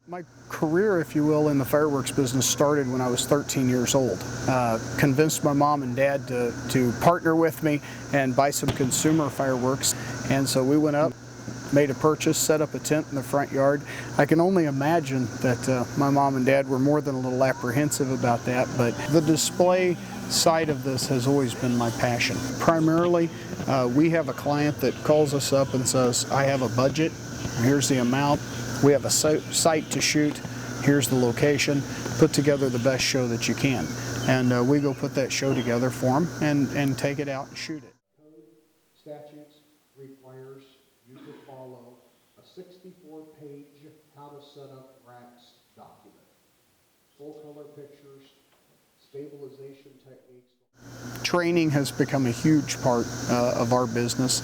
My career, if you will, in the fireworks business started when I was 13 years old. Convinced my mom and dad to partner with me and buy some consumer fireworks. And so we went up, made a purchase, set up a tent in the front yard. I can only imagine that my mom and dad were more than a little apprehensive about that, but the display side of this has always been my passion. Primarily, we have a client that calls us up and says, I have a budget, here's the amount, we have a site to shoot, here's the location, put together the best show that you can. And we go put that show together for them and take it out and shoot it. Code statutes requires you to follow a 64-page how to set up racks document. Full color pictures, stabilization techniques. Training has become a huge part of our business,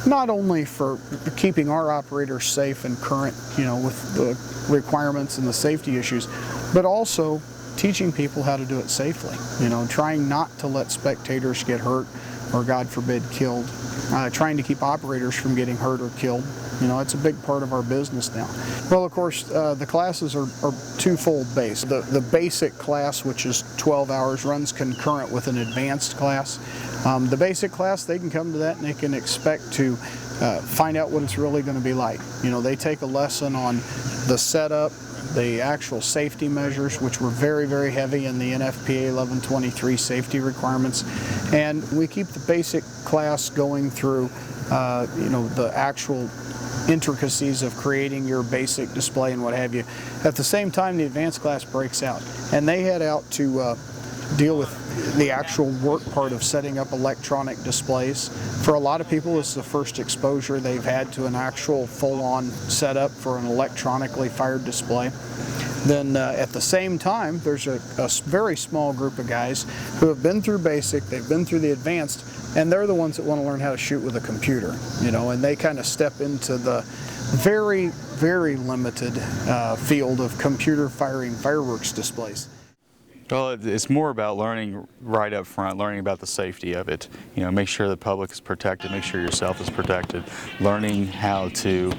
not only for keeping our operators safe and current, with the requirements and the safety issues, but also teaching people how to do it safely. Trying not to let spectators get hurt or, God forbid, killed. Trying to keep operators from getting hurt or killed. It's a big part of our business now. Well, of course, the classes are twofold based. The basic class, which is 12 hours, runs concurrent with an advanced class. The basic class, they can come to that and they can expect to find out what it's really going to be like. They take a lesson on the setup, the actual safety measures, which were very, very heavy in the NFPA 1123 safety requirements. And we keep the basic class going through, the actual intricacies of creating your basic display and what have you. At the same time, the advanced class breaks out, and they head out to deal with the actual work part of setting up electronic displays. For a lot of people, this is the first exposure they've had to an actual full-on setup for an electronically fired display. Then at the same time, there's a very small group of guys who have been through basic, they've been through the advanced, and they're the ones that want to learn how to shoot with a computer, and they kind of step into the very, very limited field of computer firing fireworks displays. Well, it's more about learning right up front, learning about the safety of it. Make sure the public is protected, make sure yourself is protected, learning how to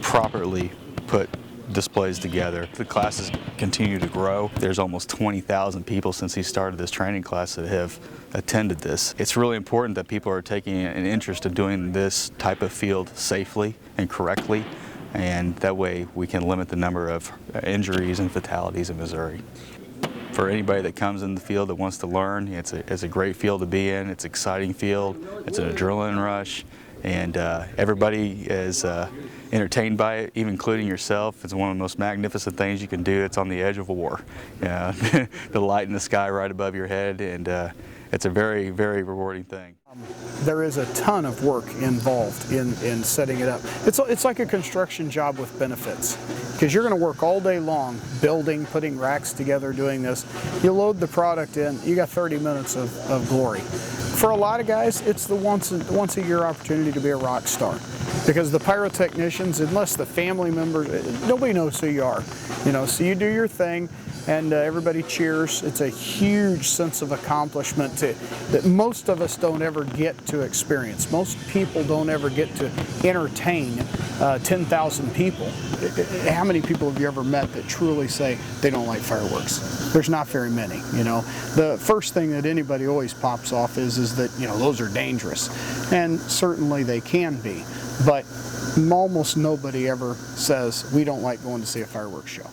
properly put displays together. The classes continue to grow. There's almost 20,000 people since he started this training class that have attended this. It's really important that people are taking an interest in doing this type of field safely and correctly, and that way we can limit the number of injuries and fatalities in Missouri. For anybody that comes in the field that wants to learn, it's a great field to be in. It's an exciting field. It's an adrenaline rush, and everybody is entertained by it, even including yourself. It's one of the most magnificent things you can do. It's on the edge of a war. The light in the sky right above your head, and it's a very, very rewarding thing. There is a ton of work involved in setting it up. It's like a construction job with benefits, because you're going to work all day long building, putting racks together, doing this. You load the product in, you got 30 minutes of glory. For a lot of guys, it's the once a year opportunity to be a rock star, because the pyrotechnicians, unless the family members, nobody knows who you are. So you do your thing, and everybody cheers. It's a huge sense of accomplishment that most of us don't ever get to experience. Most people don't ever get to entertain 10,000 people. How many people have you ever met that truly say they don't like fireworks? There's not very many. The first thing that anybody always pops off is that those are dangerous, and certainly they can be, but almost nobody ever says we don't like going to see a fireworks show.